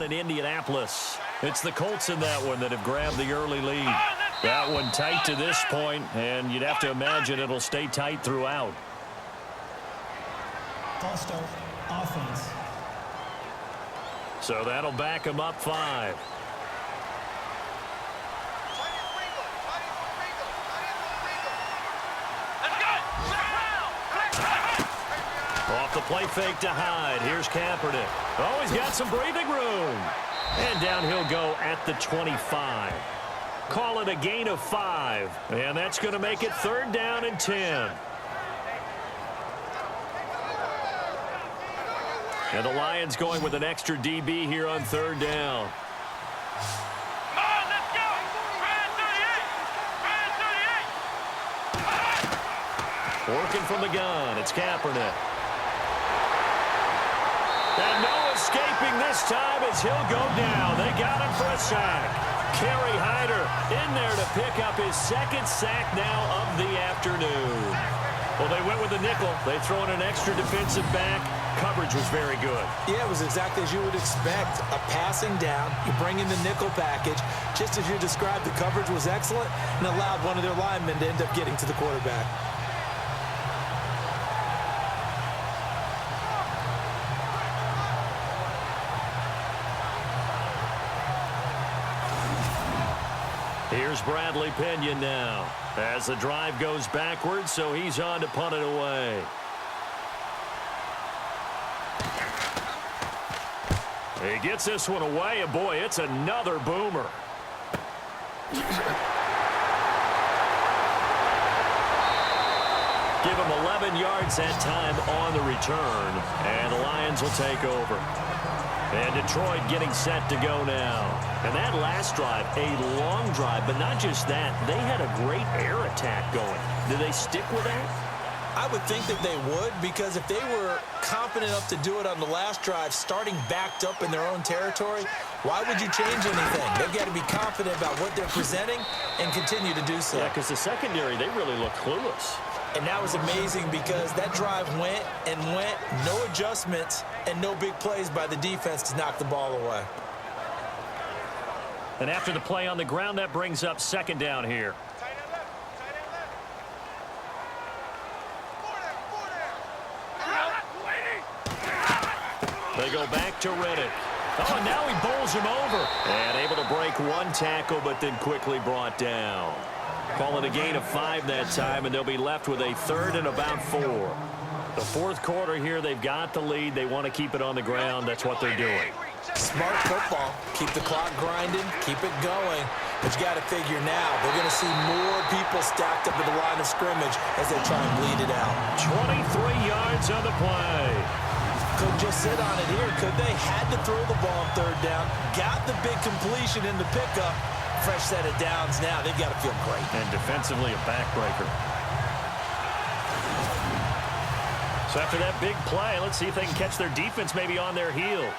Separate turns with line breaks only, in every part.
21 in Indianapolis. It's the Colts in that one that have grabbed the early lead. That one tight to this point, and you'd have to imagine it'll stay tight throughout.
False start, offense.
So that'll back them up 5. Off the play fake to Hyde. Here's Kaepernick. Oh, he's got some breathing room. And down he'll go at the 25. Call it a gain of 5. And that's going to make it 3rd down and 10. And the Lions going with an extra DB here on 3rd down. Working from the gun, it's Kaepernick. And no escaping this time as he'll go down. They got him for a sack. Kerry Hyder in there to pick up his 2nd sack now of the afternoon. Well, they went with the nickel. They throw in an extra defensive back. Coverage was very good.
Yeah, it was exactly as you would expect. A passing down. You bring in the nickel package. Just as you described, the coverage was excellent and allowed one of their linemen to end up getting to the quarterback.
Here's Bradley Pinion now as the drive goes backwards, so he's on to punt it away. He gets this one away, and boy, it's another boomer. Give him 11 yards that time on the return, and the Lions will take over. And Detroit getting set to go now. And that last drive, a long drive, but not just that. They had a great air attack going. Do they stick with that?
I would think that they would, because if they were confident enough to do it on the last drive, starting backed up in their own territory, why would you change anything? They've got to be confident about what they're presenting and continue to do so.
Yeah, because the secondary, they really look clueless.
And that was amazing because that drive went and went, no adjustments, and no big plays by the defense to knock the ball away.
And after the play on the ground, that brings up 2nd down here. They go back to Riddick. Oh, and now he bowls him over. And able to break one tackle, but then quickly brought down. Call it a gain of 5 that time, and they'll be left with a 3rd and about 4. The 4th quarter here, they've got the lead. They want to keep it on the ground. That's what they're doing.
Smart football. Keep the clock grinding. Keep it going. But you got to figure now, they're going to see more people stacked up at the line of scrimmage as they try and bleed it out.
23 yards on the play.
Couldn't just sit on it here, could they? Had to throw the ball on 3rd down. Got the big completion in the pickup. Fresh set of downs now. They've got to feel great.
And defensively, a backbreaker. So after that big play, let's see if they can catch their defense maybe on their heels.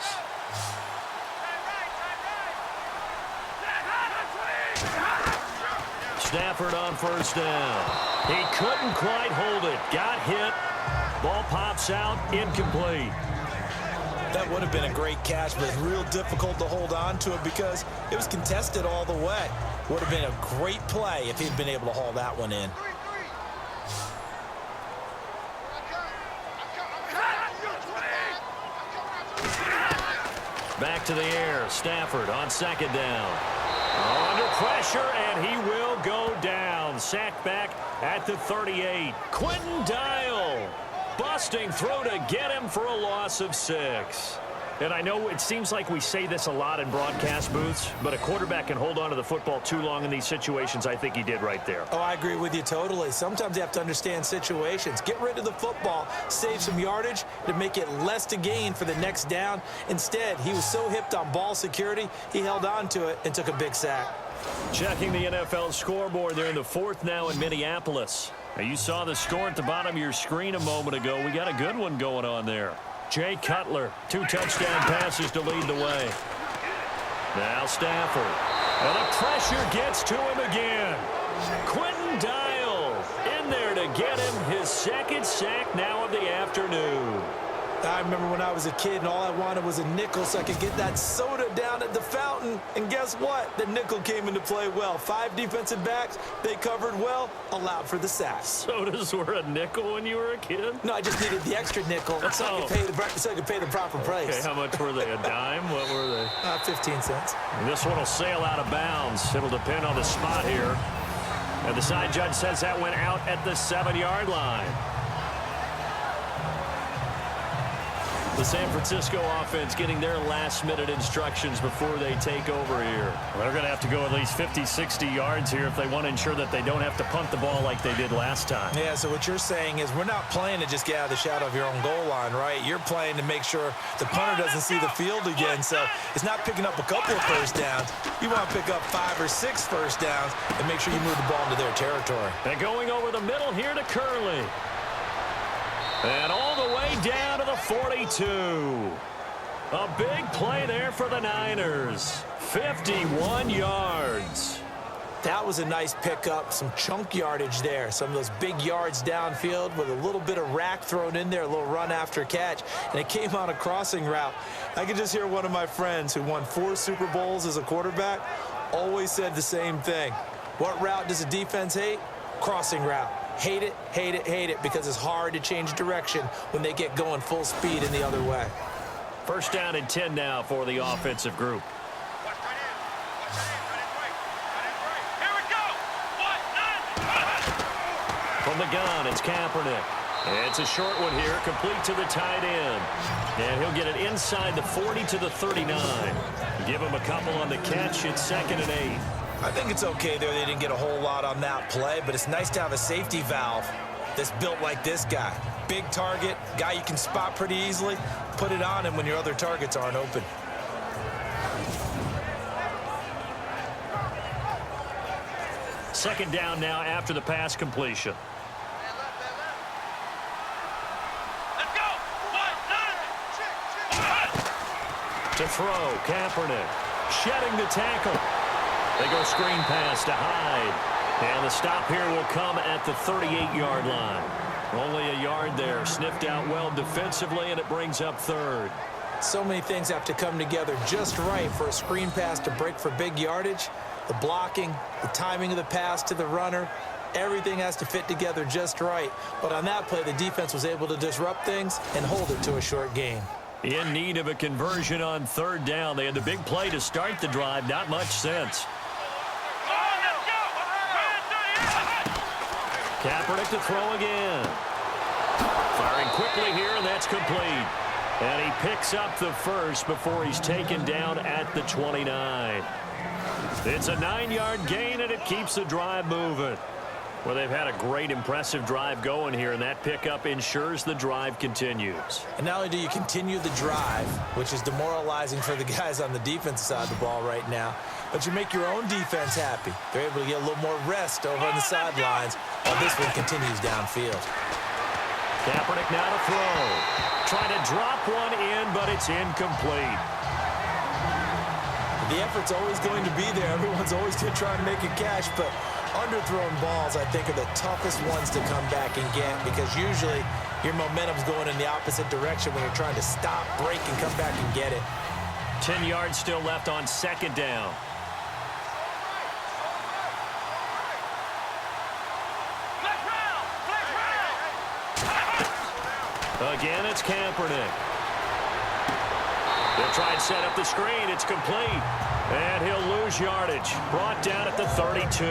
Stafford on 1st down. He couldn't quite hold it. Got hit. Ball pops out. Incomplete.
That would have been a great catch, but it's real difficult to hold on to it because it was contested all the way. Would have been a great play if he'd been able to haul that one in.
Back to the air. Stafford on 2nd down. Under pressure, and he will go down. Sacked back at the 38. Quentin Dial busting through to get him for a loss of 6. And I know it seems like we say this a lot in broadcast booths, but a quarterback can hold on to the football too long in these situations. I think he did right there.
Oh, I agree with you totally. Sometimes you have to understand situations. Get rid of the football, save some yardage to make it less to gain for the next down. Instead, he was so hipped on ball security, he held on to it and took a big sack.
Checking the NFL scoreboard, they're in the 4th now in Minneapolis. Now, you saw the score at the bottom of your screen a moment ago. We got a good one going on there. Jay Cutler, 2 touchdown passes to lead the way. Now Stafford. And the pressure gets to him again. Quentin Dial in there to get him his 2nd sack now of the afternoon.
I remember when I was a kid and all I wanted was a nickel so I could get that soda down at the fountain. And guess what? The nickel came into play well. 5 defensive backs, they covered well, allowed for the sacks.
Sodas were a nickel when you were a kid?
No, I just needed the extra nickel so I could pay the proper price.
Okay, how much were they? A dime? What were they?
15 cents.
And this one will sail out of bounds. It'll depend on the spot here. And the side judge says that went out at the 7-yard line. The San Francisco offense getting their last-minute instructions before they take over here. Well, they're going to have to go at least 50, 60 yards here if they want to ensure that they don't have to punt the ball like they did last time.
Yeah, so what you're saying is we're not playing to just get out of the shadow of your own goal line, right? You're playing to make sure the punter doesn't see the field again. So it's not picking up a couple of first downs. You want to pick up 5 or 6 first downs and make sure you move the ball into their territory.
And going over the middle here to Curley. And all the way down to the 42. A big play there for the Niners. 51 yards.
That was a nice pickup, some chunk yardage there. Some of those big yards downfield with a little bit of rack thrown in there, a little run after catch, and it came on a crossing route. I could just hear one of my friends who won 4 Super Bowls as a quarterback always said the same thing. What route does a defense hate? Crossing route. Hate it, hate it, hate it, because it's hard to change direction when they get going full speed in the other way.
First down and 10 now for the offensive group. From the gun, it's Kaepernick. It's a short one here, complete to the tight end. And he'll get it inside the 40 to the 39. Give him a couple on the catch. It's 2nd and 8.
I think it's okay there. They didn't get a whole lot on that play, but it's nice to have a safety valve that's built like this guy. Big target, guy you can spot pretty easily. Put it on him when your other targets aren't open.
Second down now after the pass completion. To throw, Kaepernick shedding the tackle. They go screen pass to Hyde. And the stop here will come at the 38-yard line. Only a yard there. Sniffed out well defensively, and it brings up 3rd.
So many things have to come together just right for a screen pass to break for big yardage. The blocking, the timing of the pass to the runner, everything has to fit together just right. But on that play, the defense was able to disrupt things and hold it to a short gain.
In need of a conversion on 3rd down. They had the big play to start the drive. Not much sense. Kaepernick to throw again. Firing quickly here, and that's complete. And he picks up the first before he's taken down at the 29. It's a 9-yard gain, and it keeps the drive moving. Well, they've had a great, impressive drive going here, and that pickup ensures the drive continues.
And not only do you continue the drive, which is demoralizing for the guys on the defensive side of the ball right now, but you make your own defense happy. They're able to get a little more rest over on the sidelines while this one continues downfield.
Kaepernick now to throw. Trying to drop one in, but it's incomplete.
The effort's always going to be there. Everyone's always going to try and make a catch, but underthrown balls, I think, are the toughest ones to come back and get because usually your momentum's going in the opposite direction when you're trying to stop, break, and come back and get it.
10 yards still left on 2nd down. Again, it's Kaepernick. They'll try and set up the screen. It's complete. And he'll lose yardage. Brought down at the 32.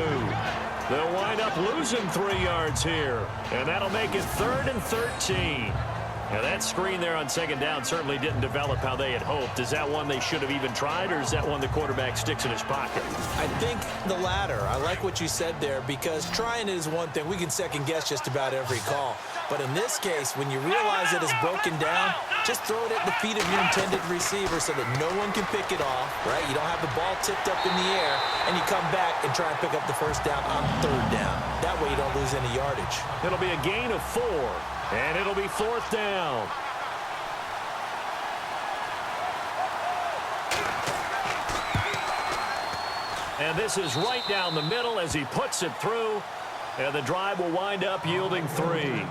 They'll wind up losing 3 yards here. And that'll make it 3rd and 13. Now, that screen there on 2nd down certainly didn't develop how they had hoped. Is that one they should have even tried, or is that one the quarterback sticks in his pocket?
I think the latter. I like what you said there because trying it is one thing. We can second-guess just about every call. But in this case, when you realize it is broken down, just throw it at the feet of your intended receiver so that no one can pick it off, right? You don't have the ball tipped up in the air, and you come back and try and pick up the first down on 3rd down. That way you don't lose any yardage.
It'll be a gain of 4, and it'll be 4th down. And this is right down the middle as he puts it through, and the drive will wind up yielding 3.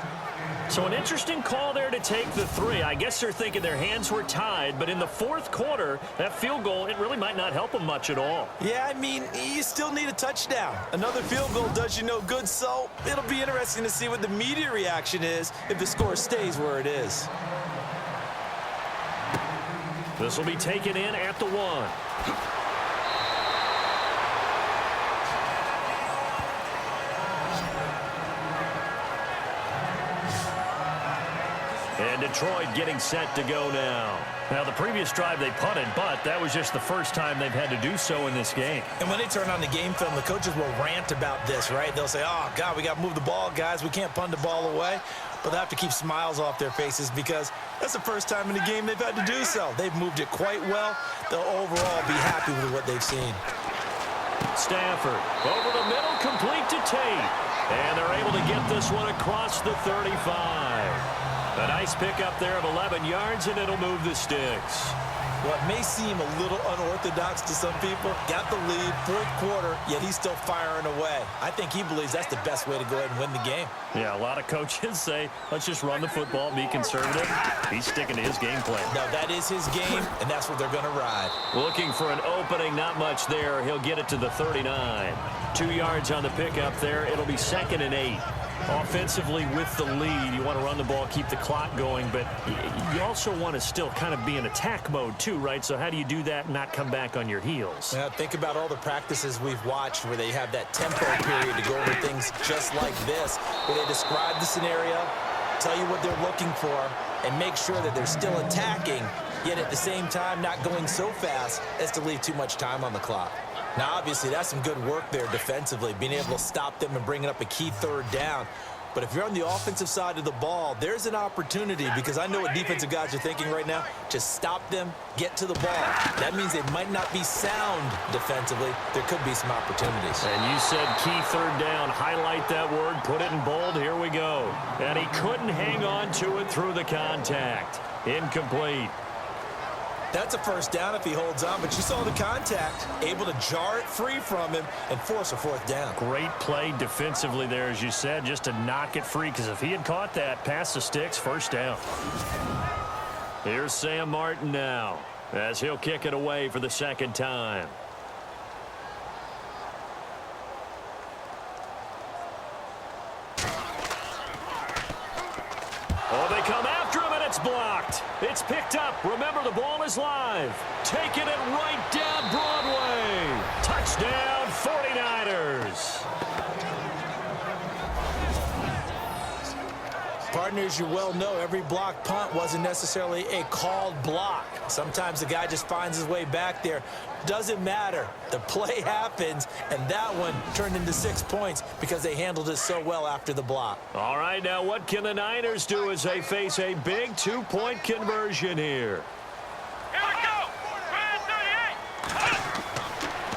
So an interesting call there to take the 3. I guess they're thinking their hands were tied, but in the fourth quarter, that field goal, it really might not help them much at all.
Yeah, I mean, you still need a touchdown. Another field goal does you no good, so it'll be interesting to see what the media reaction is if the score stays where it is.
This will be taken in at the 1. And Detroit getting set to go now. Now, the previous drive they punted, but that was just the first time they've had to do so in this game.
And when they turn on the game film, the coaches will rant about this, right? They'll say, oh, God, we got to move the ball, guys. We can't punt the ball away. But they have to keep smiles off their faces because that's the first time in the game they've had to do so. They've moved it quite well. They'll overall be happy with what they've seen.
Stafford over the middle, complete to Tate. And they're able to get this one across the 35. A nice pickup there of 11 yards, and it'll move the sticks.
What may seem a little unorthodox to some people, got the lead, fourth quarter, yet he's still firing away. I think he believes that's the best way to go ahead and win the game.
Yeah, a lot of coaches say, let's just run the football, be conservative. He's sticking to his game plan.
No, that is his game, and that's what they're going to ride.
Looking for an opening, not much there. He'll get it to the 39. 2 yards on the pickup there. It'll be 2nd and 8. Offensively with the lead, you want to run the ball, keep the clock going, but you also want to still kind of be in attack mode too, right? So how do you do that and not come back on your heels?
Now, think about all the practices we've watched where they have that tempo period to go over things just like this, where they describe the scenario, tell you what they're looking for, and make sure that they're still attacking, yet at the same time not going so fast as to leave too much time on the clock. Now, obviously, that's some good work there defensively, being able to stop them and bringing up a key third down. But if you're on the offensive side of the ball, there's an opportunity because I know what defensive guys are thinking right now. Just stop them, get to the ball. That means they might not be sound defensively. There could be some opportunities.
And you said key third down. Highlight that word, put it in bold. Here we go. And he couldn't hang on to it through the contact. Incomplete.
That's a first down if he holds on, but you saw the contact, able to jar it free from him and force a fourth down.
Great play defensively there, as you said, just to knock it free, because if he had caught that, past the sticks, first down. Here's Sam Martin now, as he'll kick it away for the second time. Oh, they come after him, and it's blocked. It's picked up. Remember, the ball is live. Taking it right down Broadway. Touchdown, 49ers.
Partners, you well know every block punt wasn't necessarily a called block. Sometimes the guy just finds his way back there. Doesn't matter. The play happens, and that one turned into 6 points because they handled it so well after the block.
All right, now what can the Niners do as they face a big 2-point conversion here?
Here we go.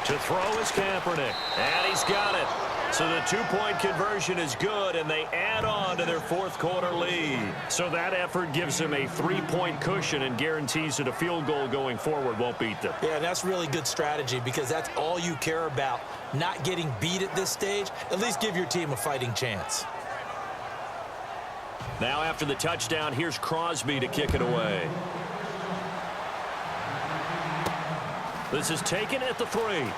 To throw is Kaepernick, and he's got it. So the 2-point conversion is good, and they add on to their fourth quarter lead. So that effort gives them a 3-point cushion and guarantees that a field goal going forward won't beat them.
Yeah, that's really good strategy because that's all you care about, not getting beat at this stage. At least give your team a fighting chance.
Now after the touchdown, here's Crosby to kick it away. This is taken at the 3.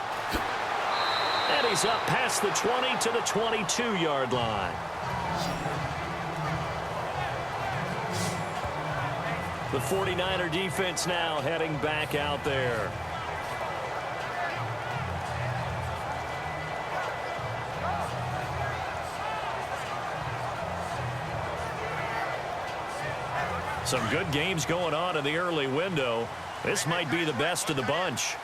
And he's up past the 20 to the 22-yard line. The 49er defense now heading back out there. Some good games going on in the early window. This might be the best of the bunch.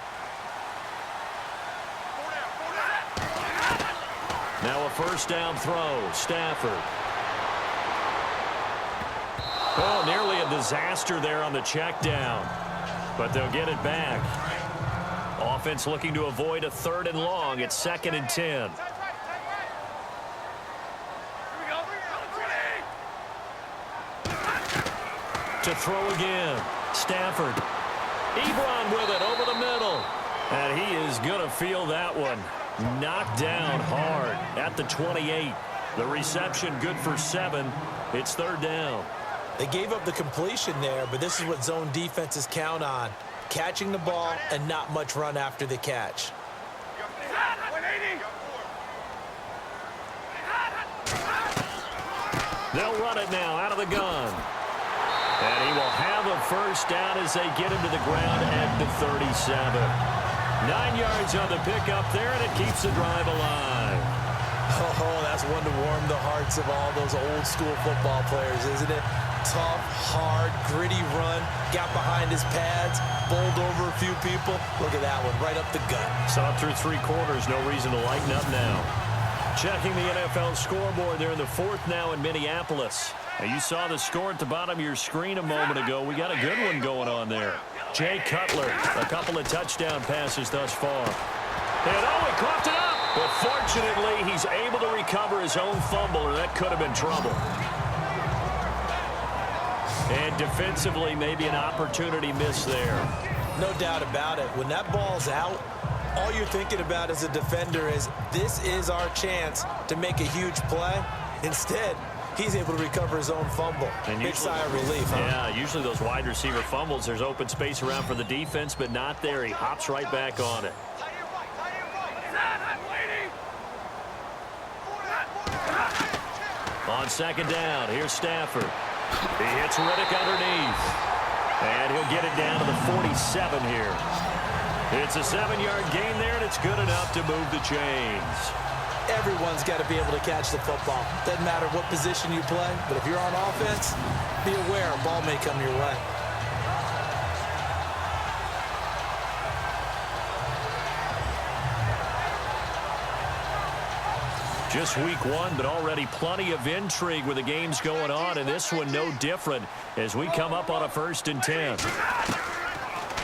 Now a first down throw. Stafford. Oh, nearly a disaster there on the check down. But they'll get it back. Offense looking to avoid a 3rd and long. It's 2nd and 10. To throw again. Stafford. Ebron with it over the middle. And he is going to feel that one. Knocked down hard at the 28. The reception good for 7. It's 3rd down.
They gave up the completion there, but this is what zone defenses count on. Catching the ball and not much run after the catch.
They'll run it now out of the gun. And he will have a first down as they get him to the ground at the 37. 9 yards on the pickup there, and it keeps the drive alive.
Oh, that's one to warm the hearts of all those old school football players, isn't it? Tough, hard, gritty run, got behind his pads, bowled over a few people. Look at that one, right up the gut.
Saw it through 3 quarters, no reason to lighten up now. Checking the NFL scoreboard there in the 4th now in Minneapolis. Now you saw the score at the bottom of your screen a moment ago. We got a good one going on there. Jay Cutler, a couple of touchdown passes thus far. And he coughed it up. But fortunately, he's able to recover his own fumble, or that could have been trouble. And defensively, maybe an opportunity miss there.
No doubt about it. When that ball's out, all you're thinking about as a defender is, this is our chance to make a huge play. Instead, he's able to recover his own fumble. And big sigh of relief, huh?
Yeah, usually those wide receiver fumbles, there's open space around for the defense, but not there. He hops right back on it. On 2nd down, here's Stafford. He hits Riddick underneath. And he'll get it down to the 47 here. It's a 7-yard gain there, and it's good enough to move the chains.
Everyone's got to be able to catch the football. Doesn't matter what position you play, but if you're on offense, be aware a ball may come your way.
Just week 1, but already plenty of intrigue with the games going on, and this one no different as we come up on a 1st and 10.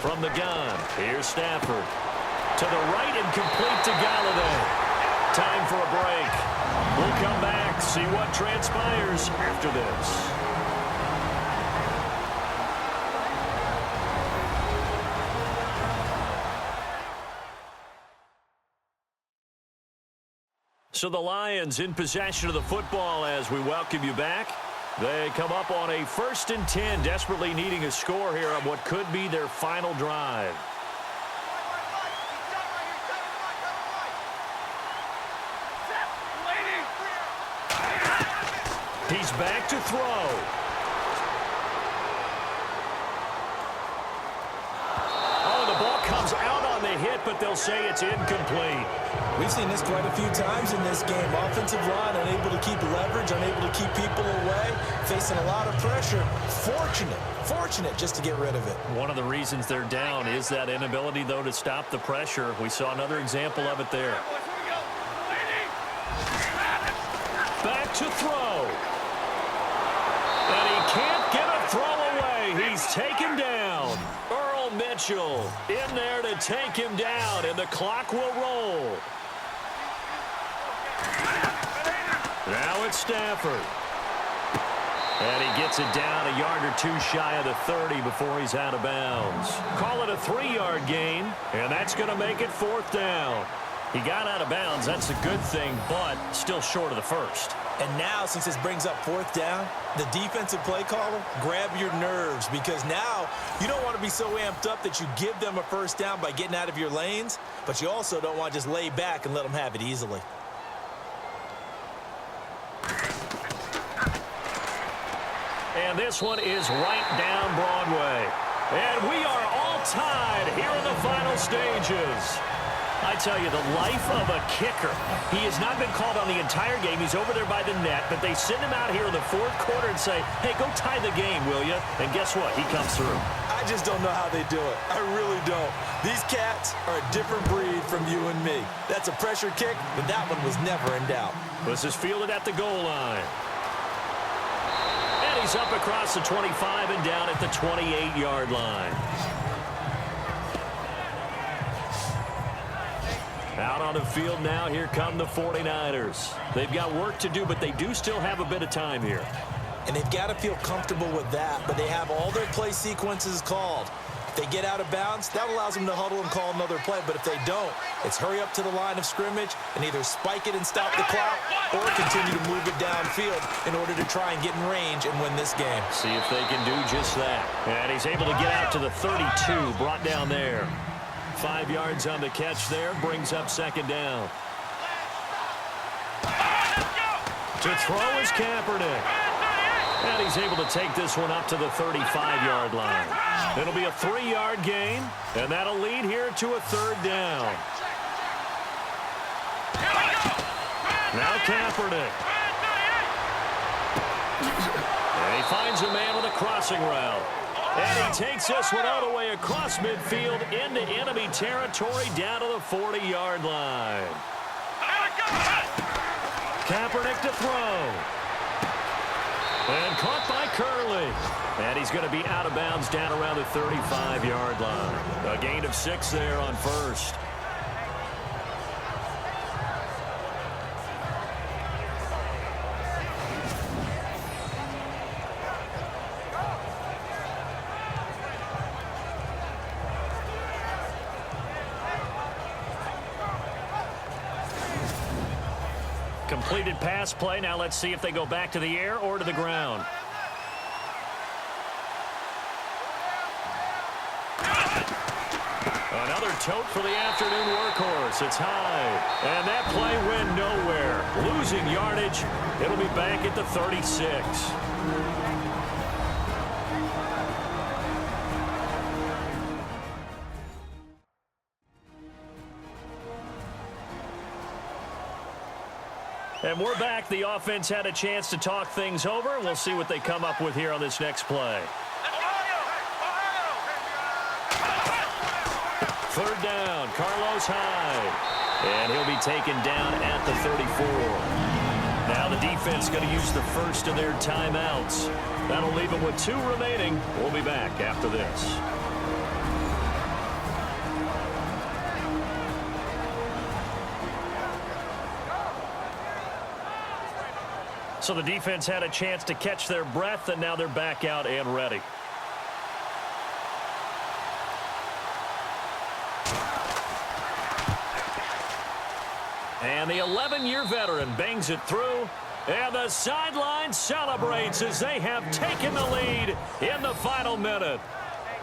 From the gun, here's Stafford. To the right and complete to Galladay. Time for a break. We'll come back, see what transpires after this. So the Lions in possession of the football as we welcome you back. They come up on a 1st and 10, desperately needing a score here on what could be their final drive. He's back to throw. Oh, the ball comes out on the hit, but they'll say it's incomplete.
We've seen this quite a few times in this game. Offensive line unable to keep leverage, unable to keep people away, facing a lot of pressure. Fortunate just to get rid of it.
One of the reasons they're down is that inability, though, to stop the pressure. We saw another example of it there. Back to throw. And he can't get a throw away. He's taken down. Earl Mitchell in there to take him down, and the clock will roll. Now it's Stafford. And he gets it down a yard or 2 shy of the 30 before he's out of bounds. Call it a 3-yard gain, and that's going to make it 4th down. He got out of bounds. That's a good thing, but still short of the 1st.
And now, since this brings up 4th down, the defensive play caller, grab your nerves, because now you don't want to be so amped up that you give them a 1st down by getting out of your lanes, but you also don't want to just lay back and let them have it easily.
And this one is right down Broadway. And we are all tied here in the final stages. I tell you, the life of a kicker. He has not been called on the entire game. He's over there by the net, but they send him out here in the 4th quarter and say, hey, go tie the game, will you? And guess what? He comes through.
I just don't know how they do it. I really don't. These cats are a different breed from you and me. That's a pressure kick, but that one was never in doubt.
This is fielded at the goal line. And he's up across the 25 and down at the 28-yard line. Out on the field now, here come the 49ers. They've got work to do, but they do still have a bit of time here.
And they've got to feel comfortable with that, but they have all their play sequences called. They get out of bounds, that allows them to huddle and call another play. But if they don't, it's hurry up to the line of scrimmage and either spike it and stop the clock or continue to move it downfield in order to try and get in range and win this game.
See if they can do just that. And he's able to get out to the 32, brought down there. 5 yards on the catch there, brings up second down. To throw is Kaepernick. And he's able to take this one up to the 35-yard line. It'll be a 3-yard gain, and that'll lead here to a third down. Now Kaepernick. And he finds a man with a crossing route. And he takes this one all the way across midfield into enemy territory down to the 40-yard line. Kaepernick to throw. And caught by Curley. And he's going to be out of bounds down around the 35-yard line. A gain of 6 there on first. Completed pass play. Now let's see if they go back to the air or to the ground. Another tote for the afternoon workhorse. It's high. And that play went nowhere. Losing yardage. It'll be back at the 36. And we're back. The offense had a chance to talk things over. We'll see what they come up with here on this next play. Third down, Carlos Hyde. And he'll be taken down at the 34. Now the defense going to use the first of their timeouts. That'll leave them with 2 remaining. We'll be back after this. So the defense had a chance to catch their breath, and now they're back out and ready. And the 11-year veteran bangs it through, and the sideline celebrates as they have taken the lead in the final minute.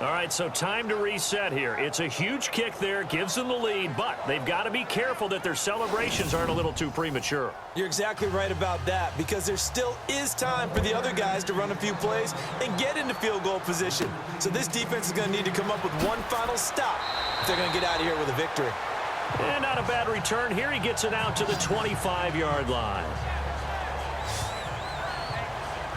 All right, so time to reset here. It's a huge kick there, gives them the lead, but they've got to be careful that their celebrations aren't a little too premature.
You're exactly right about that, because there still is time for the other guys to run a few plays and get into field goal position. So this defense is going to need to come up with one final stop if they're going to get out of here with a victory.
And not a bad return here. He gets it out to the 25-yard line.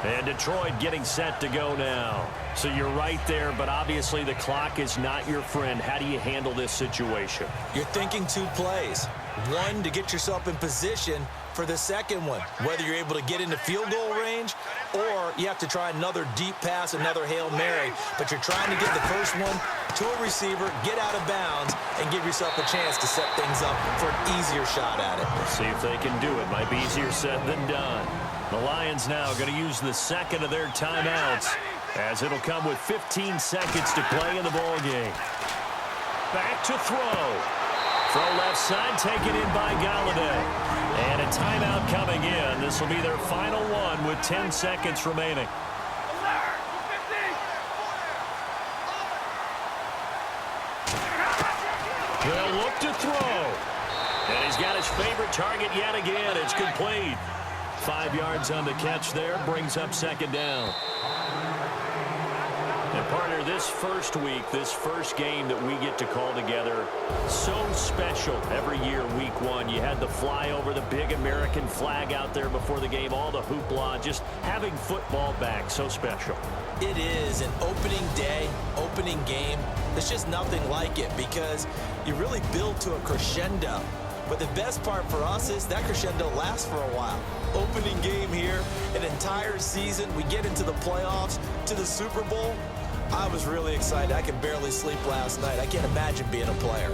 And Detroit getting set to go now. So you're right there, but obviously the clock is not your friend. How do you handle this situation?
You're thinking 2 plays. One, to get yourself in position for the second one, whether you're able to get into field goal range or you have to try another deep pass, another Hail Mary. But you're trying to get the first one to a receiver, get out of bounds, and give yourself a chance to set things up for an easier shot at it.
See if they can do it. Might be easier said than done. The Lions now going to use the second of their timeouts, as it'll come with 15 seconds to play in the ball game. Back to throw. Throw left side, taken in by Galladay. And a timeout coming in. This will be their final one with 10 seconds remaining. They'll look to throw. And he's got his favorite target yet again. It's complete. 5 yards on the catch there, brings up second down. And partner, this first week, this first game that we get to call together, so special every year, week 1. You had the flyover, the big American flag out there before the game, all the hoopla, just having football back, so special.
It is an opening day, opening game. There's just nothing like it because you really build to a crescendo. But the best part for us is that crescendo lasts for a while. Opening game here, an entire season. We get into the playoffs, to the Super Bowl. I was really excited. I could barely sleep last night. I can't imagine being a player.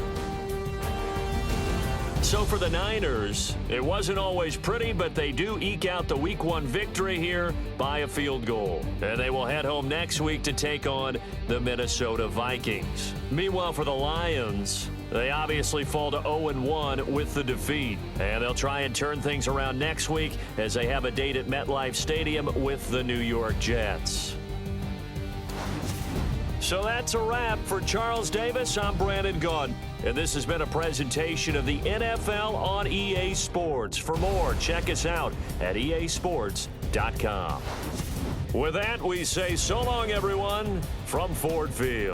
So for the Niners, it wasn't always pretty, but they do eke out the Week 1 victory here by a field goal. And they will head home next week to take on the Minnesota Vikings. Meanwhile, for the Lions, they obviously fall to 0-1 with the defeat. And they'll try and turn things around next week as they have a date at MetLife Stadium with the New York Jets. So that's a wrap. For Charles Davis, I'm Brandon Gaudin. And this has been a presentation of the NFL on EA Sports. For more, check us out at easports.com. With that, we say so long, everyone, from Ford Field.